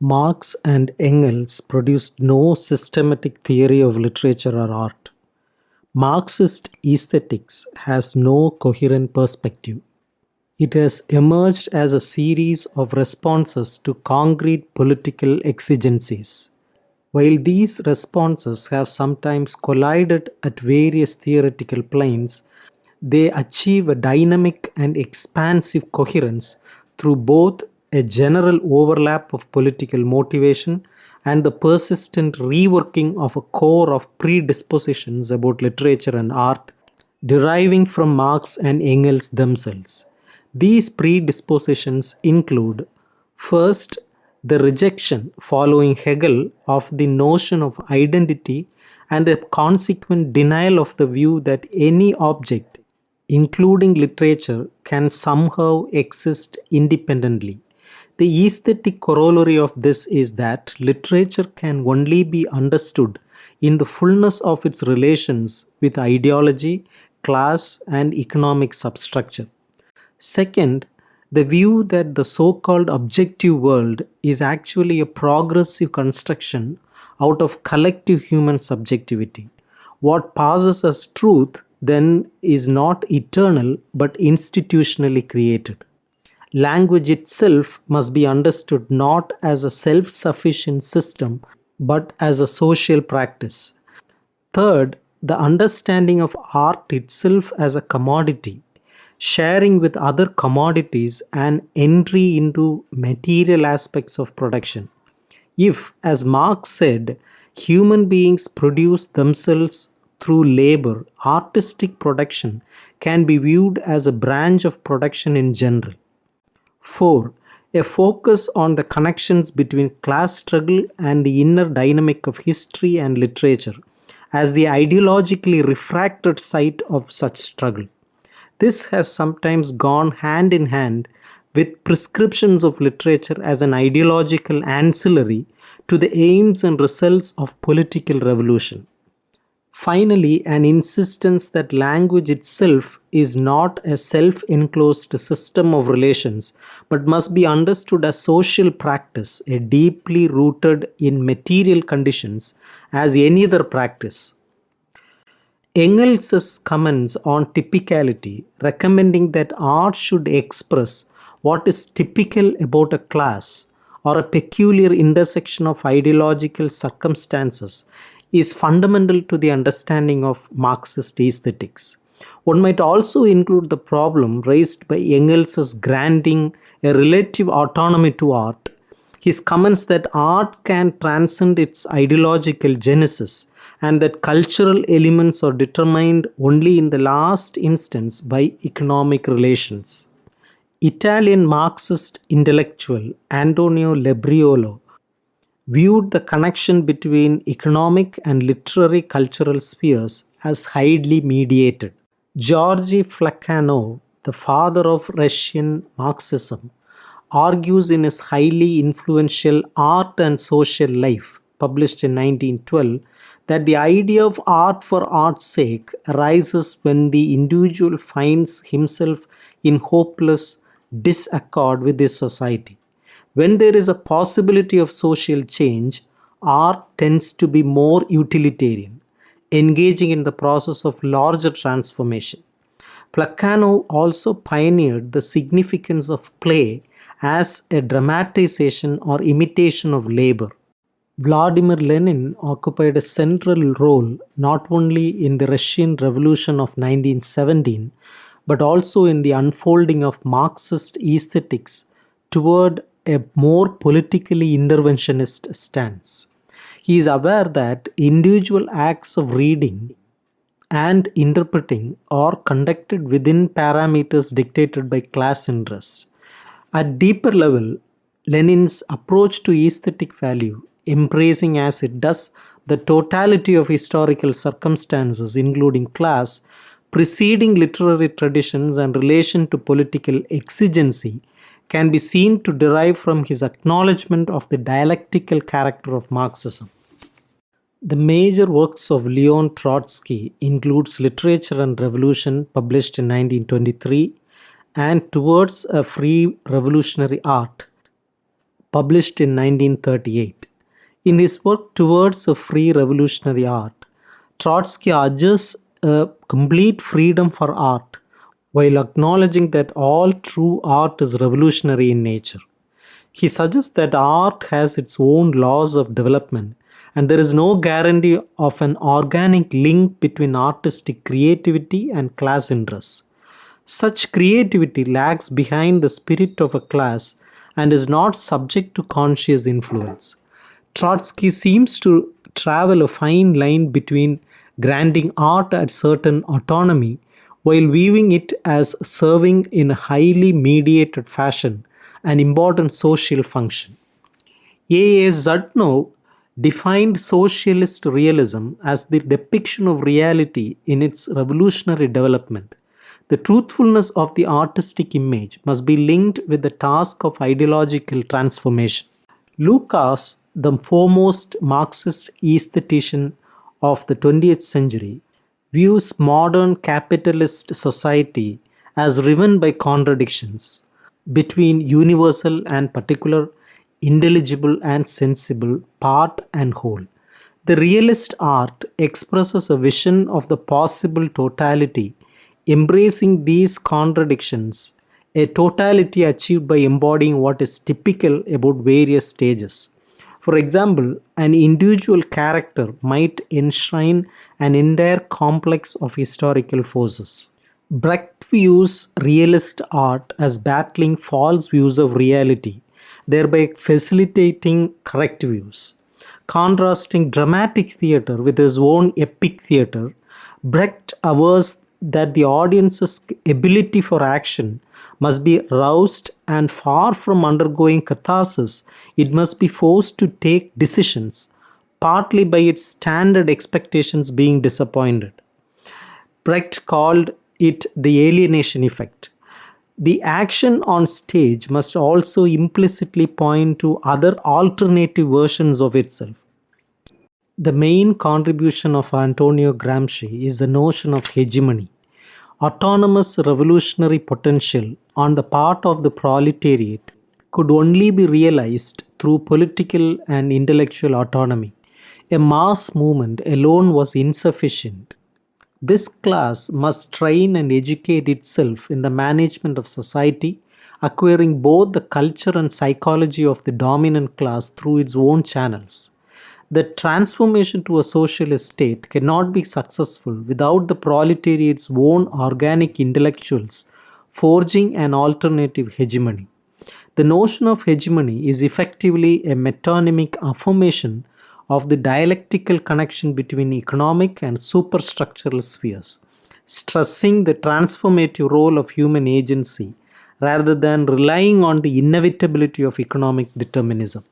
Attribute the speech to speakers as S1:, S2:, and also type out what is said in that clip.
S1: Marx and Engels produced no systematic theory of literature or art. Marxist aesthetics has no coherent perspective. It has emerged as a series of responses to concrete political exigencies. While these responses have sometimes collided at various theoretical planes, they achieve a dynamic and expansive coherence through both a general overlap of political motivation and the persistent reworking of a core of predispositions about literature and art deriving from Marx and Engels themselves. These predispositions include: first, the rejection following Hegel of the notion of identity and a consequent denial of the view that any object, including literature, can somehow exist independently. The aesthetic corollary of this is that literature can only be understood in the fullness of its relations with ideology, class, and economic substructure. Second, the view that the so called objective world is actually a progressive construction out of collective human subjectivity. What passes as truth then is not eternal but institutionally created. Language itself must be understood not as a self sufficient system but as a social practice. Third, the understanding of art itself as a commodity, sharing with other commodities and entry into material aspects of production. If, as Marx said, human beings produce themselves through labor, artistic production can be viewed as a branch of production in general. 4. A focus on the connections between class struggle and the inner dynamic of history and literature as the ideologically refracted site of such struggle. This has sometimes gone hand in hand with prescriptions of literature as an ideological ancillary to the aims and results of political revolution. Finally, an insistence that language itself is not a self enclosed system of relations but must be understood as social practice, a deeply rooted in material conditions as any other practice. Engels' comments on typicality, recommending that art should express what is typical about a class or a peculiar intersection of ideological circumstances, is fundamental to the understanding of Marxist aesthetics. One might also include the problem raised by Engels' granting a relative autonomy to art. His comments that art can transcend its ideological genesis and that cultural elements are determined only in the last instance by economic relations. Italian Marxist intellectual Antonio Lebriolo viewed the connection between economic and literary cultural spheres as highly mediated. Georgy Plekhanov, the father of Russian Marxism, argues in his highly influential Art and Social Life, published in 1912, that the idea of art for art's sake arises when the individual finds himself in hopeless disaccord with his society. When there is a possibility of social change, art tends to be more utilitarian, engaging in the process of larger transformation. Plekhanov also pioneered the significance of play as a dramatization or imitation of labor. Vladimir Lenin occupied a central role not only in the Russian Revolution of 1917 but also in the unfolding of Marxist aesthetics toward a more politically interventionist stance. He is aware that individual acts of reading and interpreting are conducted within parameters dictated by class interests. At deeper level, Lenin's approach to aesthetic value, embracing as it does the totality of historical circumstances, including class, preceding literary traditions and relation to political exigency, can be seen to derive from his acknowledgement of the dialectical character of Marxism. The major works of Leon Trotsky includes Literature and Revolution, published in 1923, and Towards a Free Revolutionary Art, published in 1938. In his work Towards a Free Revolutionary Art, Trotsky urges a complete freedom for art while acknowledging that all true art is revolutionary in nature. He suggests that art has its own laws of development and there is no guarantee of an organic link between artistic creativity and class interests. Such creativity lags behind the spirit of a class and is not subject to conscious influence. Trotsky seems to travel a fine line between granting art a certain autonomy while viewing it as serving in a highly mediated fashion an important social function. A. Zadnov defined socialist realism as the depiction of reality in its revolutionary development. The truthfulness of the artistic image must be linked with the task of ideological transformation. Lucas, the foremost Marxist aesthetician of the 20th century, views modern capitalist society as riven by contradictions between universal and particular, intelligible and sensible, part and whole. The realist art expresses a vision of the possible totality, embracing these contradictions, a totality achieved by embodying what is typical about various stages. For example, an individual character might enshrine an entire complex of historical forces. Brecht views realist art as battling false views of reality, thereby facilitating correct views. Contrasting dramatic theatre with his own epic theatre, Brecht avers that the audience's ability for action must be roused and far from undergoing catharsis, it must be forced to take decisions, partly by its standard expectations being disappointed. Brecht called it the alienation effect. The action on stage must also implicitly point to other alternative versions of itself. The main contribution of Antonio Gramsci is the notion of hegemony. Autonomous revolutionary potential on the part of the proletariat could only be realized through political and intellectual autonomy. A mass movement alone was insufficient. This class must train and educate itself in the management of society, acquiring both the culture and psychology of the dominant class through its own channels. The transformation to a socialist state cannot be successful without the proletariat's own organic intellectuals forging an alternative hegemony. The notion of hegemony is effectively a metonymic affirmation of the dialectical connection between economic and superstructural spheres, stressing the transformative role of human agency rather than relying on the inevitability of economic determinism.